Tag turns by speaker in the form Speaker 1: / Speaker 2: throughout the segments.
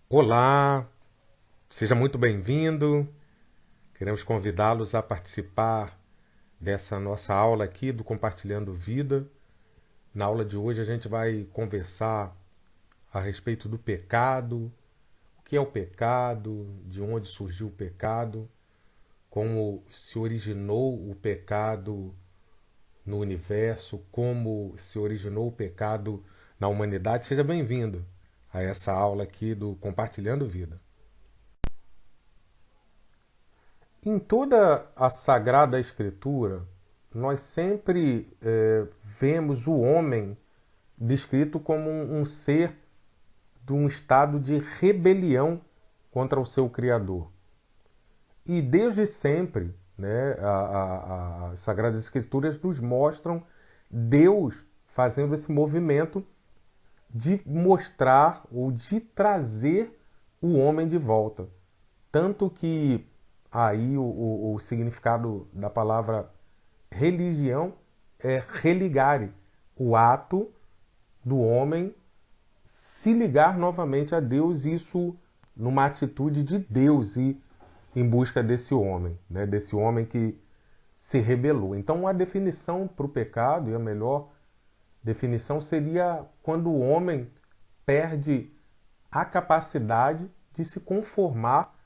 Speaker 1: Olá, seja muito bem-vindo. Queremos convidá-los a participar dessa nossa aula aqui do Compartilhando Vida. Na aula de hoje a gente vai conversar a respeito do pecado, o que é o pecado, de onde surgiu o pecado, como se originou o pecado no universo, como se originou o pecado na humanidade. Seja bem-vindo a essa aula aqui do Compartilhando Vida. Em toda a Sagrada Escritura, nós sempre vemos o homem descrito como um ser de um estado de rebelião contra o seu Criador. E desde sempre, né, as Sagradas Escrituras nos mostram Deus fazendo esse movimento de mostrar ou de trazer o homem de volta. Tanto que aí o significado da palavra religião é religare, o ato do homem se ligar novamente a Deus, isso numa atitude de Deus e em busca desse homem, né? Desse homem que se rebelou. Então a definição para o pecado, e a melhor definição seria quando o homem perde a capacidade de se conformar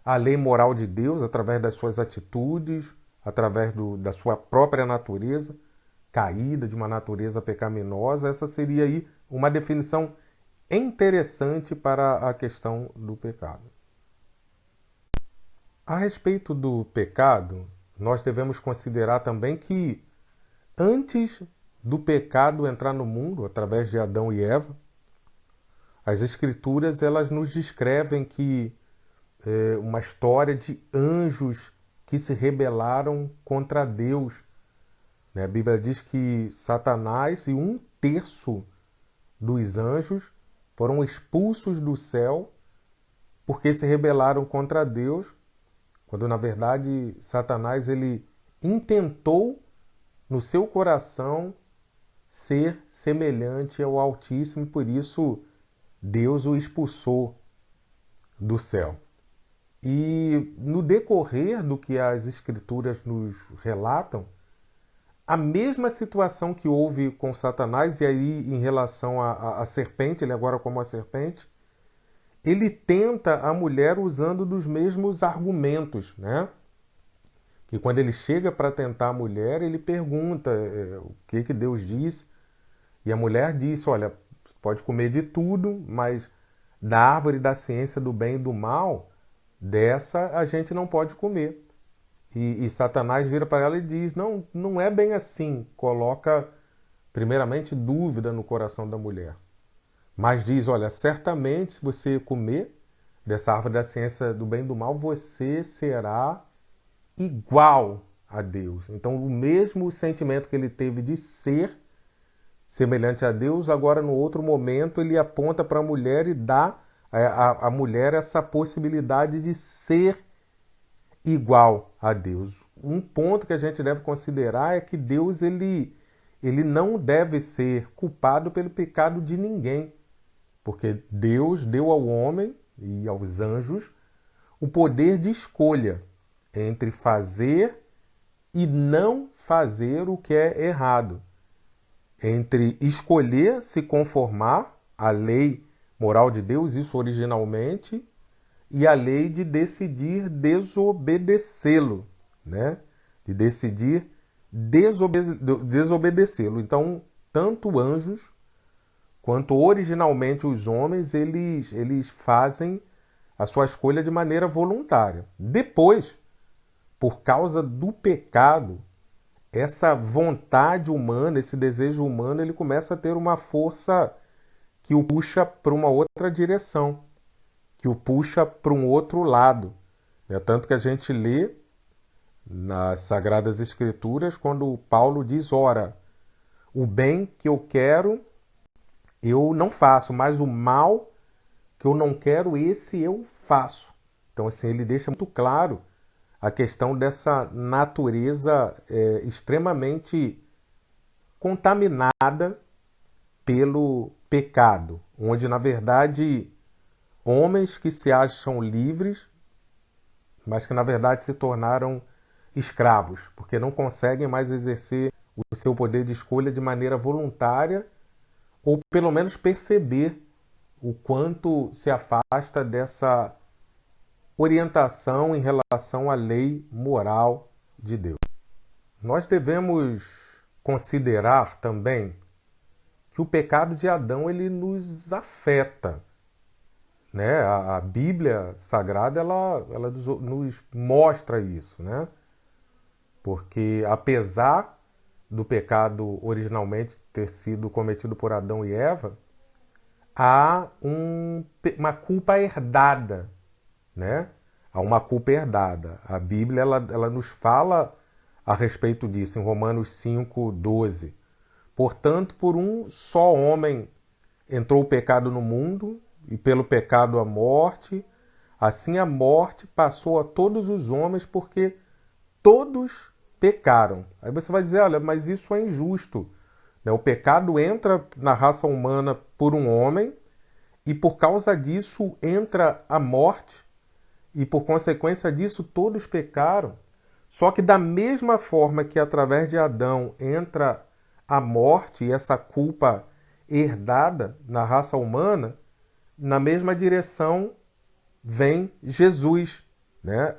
Speaker 1: à lei moral de Deus através das suas atitudes, através da sua própria natureza caída, de uma natureza pecaminosa. Essa seria aí uma definição interessante para a questão do pecado. A respeito do pecado, nós devemos considerar também que antes do pecado entrar no mundo, através de Adão e Eva, as escrituras elas nos descrevem que uma história de anjos que se rebelaram contra Deus. A Bíblia diz que Satanás e um terço dos anjos foram expulsos do céu porque se rebelaram contra Deus, quando na verdade Satanás ele intentou no seu coração ser semelhante ao Altíssimo, e por isso Deus o expulsou do céu. E no decorrer do que as Escrituras nos relatam, a mesma situação que houve com Satanás, e aí em relação à serpente, ele agora como a serpente, ele tenta a mulher usando dos mesmos argumentos, né? Que quando ele chega para tentar a mulher, ele pergunta o que Deus diz, e a mulher disse, olha, pode comer de tudo, mas da árvore da ciência do bem e do mal, dessa a gente não pode comer. E Satanás vira para ela e diz, não, não é bem assim. Coloca, primeiramente, dúvida no coração da mulher. Mas diz, olha, certamente se você comer dessa árvore da ciência do bem e do mal, você será igual a Deus. Então, o mesmo sentimento que ele teve de ser semelhante a Deus, agora no outro momento ele aponta para a mulher e dá à mulher essa possibilidade de ser igual a Deus. Um ponto que a gente deve considerar é que Deus ele não deve ser culpado pelo pecado de ninguém, porque Deus deu ao homem e aos anjos o poder de escolha entre fazer e não fazer o que é errado, entre escolher se conformar à lei moral de Deus, isso originalmente, e a lei de decidir desobedecê-lo, né? De decidir desobedecê-lo. Então, tanto anjos quanto originalmente os homens, eles fazem a sua escolha de maneira voluntária. Depois, por causa do pecado, essa vontade humana, esse desejo humano, ele começa a ter uma força que o puxa para uma outra direção, que o puxa para um outro lado. É tanto que a gente lê nas Sagradas Escrituras quando Paulo diz, ora, o bem que eu quero eu não faço, mas o mal que eu não quero, esse eu faço. Então, assim, ele deixa muito claro a questão dessa natureza extremamente contaminada pelo pecado, onde, na verdade, Homens que se acham livres, mas que na verdade se tornaram escravos, porque não conseguem mais exercer o seu poder de escolha de maneira voluntária, ou pelo menos perceber o quanto se afasta dessa orientação em relação à lei moral de Deus. Nós devemos considerar também que o pecado de Adão ele nos afeta, né? A Bíblia Sagrada ela nos mostra isso, né? Porque apesar do pecado originalmente ter sido cometido por Adão e Eva, há uma culpa herdada, né? Há uma culpa herdada. A Bíblia ela nos fala a respeito disso em Romanos 5:12. Portanto, por um só homem entrou o pecado no mundo, e pelo pecado a morte. Assim a morte passou a todos os homens, porque todos pecaram. Aí você vai dizer, olha, mas isso é injusto. O pecado entra na raça humana por um homem, e por causa disso entra a morte, e por consequência disso todos pecaram. Só que da mesma forma que através de Adão entra a morte e essa culpa herdada na raça humana, na mesma direção vem Jesus, né?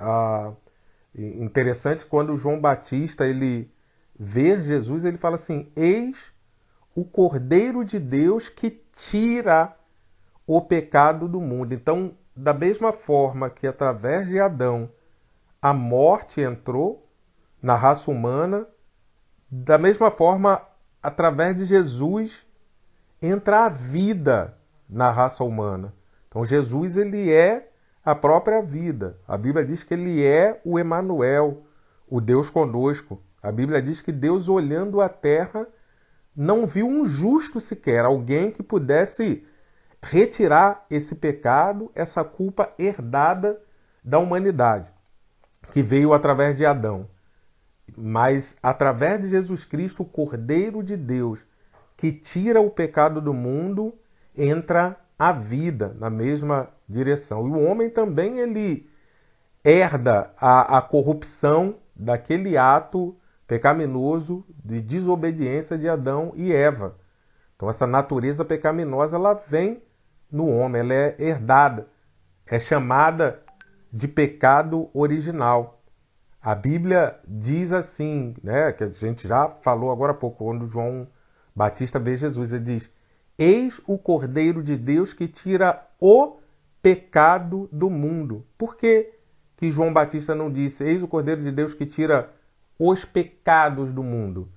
Speaker 1: Interessante, quando João Batista ele vê Jesus, ele fala assim: eis o Cordeiro de Deus que tira o pecado do mundo. Então, da mesma forma que através de Adão a morte entrou na raça humana, da mesma forma, através de Jesus entra a vida na raça humana. Então Jesus ele é a própria vida. A Bíblia diz que ele é o Emanuel, o Deus conosco. A Bíblia diz que Deus, olhando a terra, não viu um justo sequer, alguém que pudesse retirar esse pecado, essa culpa herdada da humanidade, que veio através de Adão. Mas através de Jesus Cristo, o Cordeiro de Deus, que tira o pecado do mundo, entra a vida na mesma direção. E o homem também ele herda a corrupção daquele ato pecaminoso de desobediência de Adão e Eva. Então essa natureza pecaminosa ela vem no homem, ela é herdada, é chamada de pecado original. A Bíblia diz assim, né, que a gente já falou agora há pouco, quando João Batista vê Jesus, ele diz: eis o Cordeiro de Deus que tira o pecado do mundo. Por que que João Batista não disse: eis o Cordeiro de Deus que tira os pecados do mundo?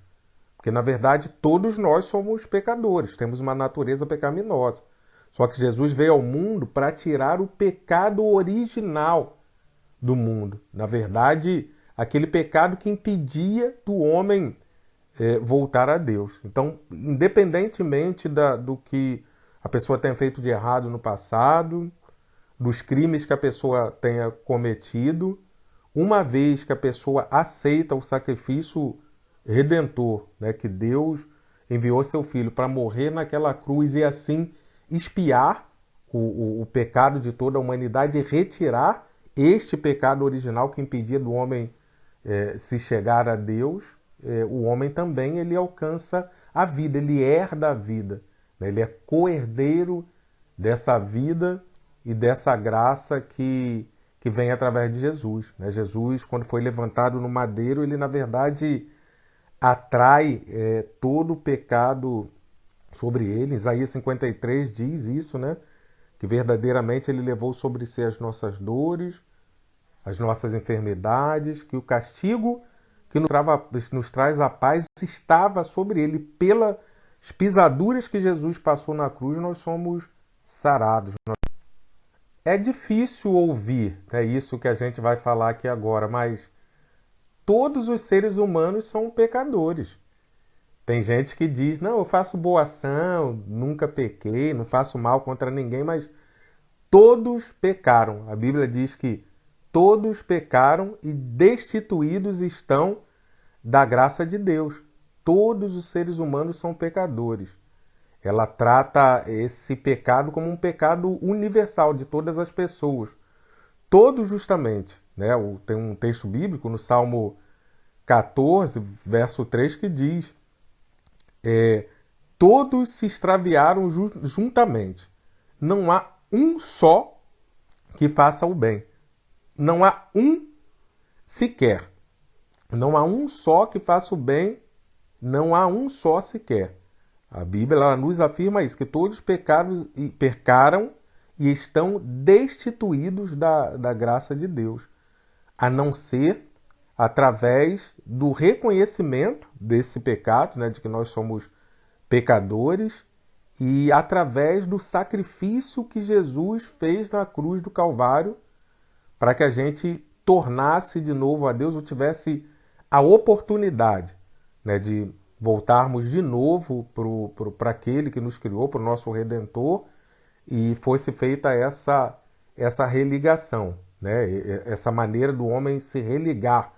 Speaker 1: Porque, na verdade, todos nós somos pecadores, temos uma natureza pecaminosa. Só que Jesus veio ao mundo para tirar o pecado original do mundo. Na verdade, aquele pecado que impedia do homem voltar a Deus. Então, independentemente do que a pessoa tenha feito de errado no passado, dos crimes que a pessoa tenha cometido, uma vez que a pessoa aceita o sacrifício redentor, né, que Deus enviou seu Filho para morrer naquela cruz e assim expiar o pecado de toda a humanidade e retirar este pecado original que impedia do homem se chegar a Deus, o homem também ele alcança a vida, ele herda a vida, né? Ele é co-herdeiro dessa vida e dessa graça que vem através de Jesus, né? Jesus, quando foi levantado no madeiro, ele na verdade atrai todo o pecado sobre ele. Isaías 53 diz isso, né? Que verdadeiramente ele levou sobre si as nossas dores, as nossas enfermidades, que o castigo que nos traz a paz estava sobre ele. Pelas pisaduras que Jesus passou na cruz, nós somos sarados. É difícil ouvir, é isso que a gente vai falar aqui agora, mas todos os seres humanos são pecadores. Tem gente que diz: não, eu faço boa ação, nunca pequei, não faço mal contra ninguém, mas todos pecaram. A Bíblia diz que todos pecaram e destituídos estão da graça de Deus. Todos os seres humanos são pecadores. ela trata esse pecado como um pecado universal de todas as pessoas. Todos justamente, né? Tem um texto bíblico no Salmo 14, verso 3, que diz: todos se extraviaram juntamente. Não há um só que faça o bem. Não há um sequer. Não há um só que faça o bem. Não há um só sequer. A Bíblia ela nos afirma isso, que todos pecaram e estão destituídos da graça de Deus, a não ser através do reconhecimento desse pecado, né, de que nós somos pecadores, e através do sacrifício que Jesus fez na cruz do Calvário para que a gente tornasse de novo a Deus, ou tivesse a oportunidade, né, de voltarmos de novo para aquele que nos criou, para o nosso Redentor, e fosse feita essa religação, né, essa maneira do homem se religar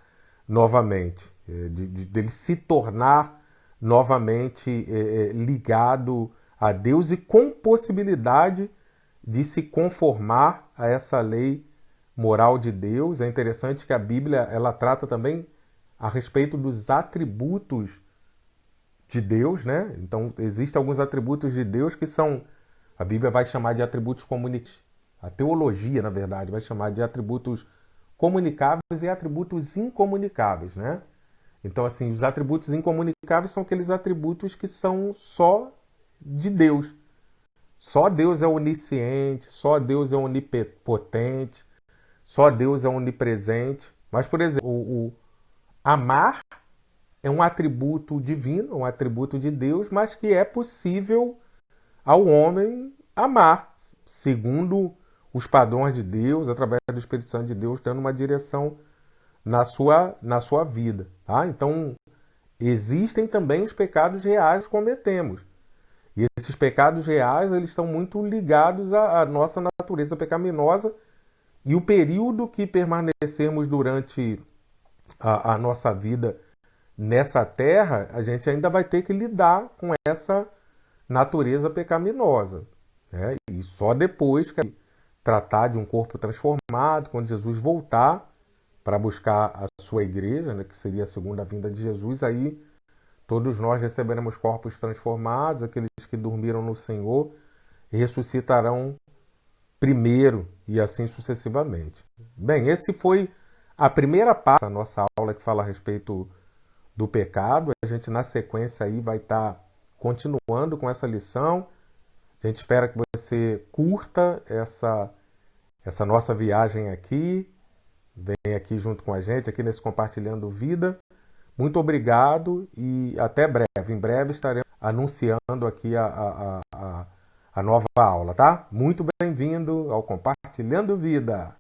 Speaker 1: novamente, dele se tornar novamente ligado a Deus e com possibilidade de se conformar a essa lei moral de Deus. É interessante que a Bíblia ela trata também a respeito dos atributos de Deus, né? Então, existem alguns atributos de Deus que são, a Bíblia vai chamar de atributos comunicativos. A teologia, na verdade, vai chamar de atributos comunicáveis e atributos incomunicáveis, né? Então, assim, os atributos incomunicáveis são aqueles atributos que são só de Deus. Só Deus é onisciente, só Deus é onipotente, só Deus é onipresente. Mas, por exemplo, o amar é um atributo divino, um atributo de Deus, mas que é possível ao homem amar, segundo os padrões de Deus, através do Espírito Santo de Deus, dando uma direção na sua vida. Tá? Então, existem também os pecados reais que cometemos. E esses pecados reais eles estão muito ligados à nossa natureza pecaminosa e o período que permanecermos durante a nossa vida nessa terra, a gente ainda vai ter que lidar com essa natureza pecaminosa. Né? E só depois que tratar de um corpo transformado, quando Jesus voltar para buscar a sua igreja, né, que seria a segunda vinda de Jesus, aí todos nós receberemos corpos transformados, aqueles que dormiram no Senhor ressuscitarão primeiro e assim sucessivamente. Bem, esse foi a primeira parte da nossa aula que fala a respeito do pecado. A gente na sequência aí vai estar continuando com essa lição. A gente espera que você curta essa nossa viagem aqui. Vem aqui junto com a gente, aqui nesse Compartilhando Vida. Muito obrigado e até breve. Em breve estaremos anunciando aqui a nova aula, tá? Muito bem-vindo ao Compartilhando Vida.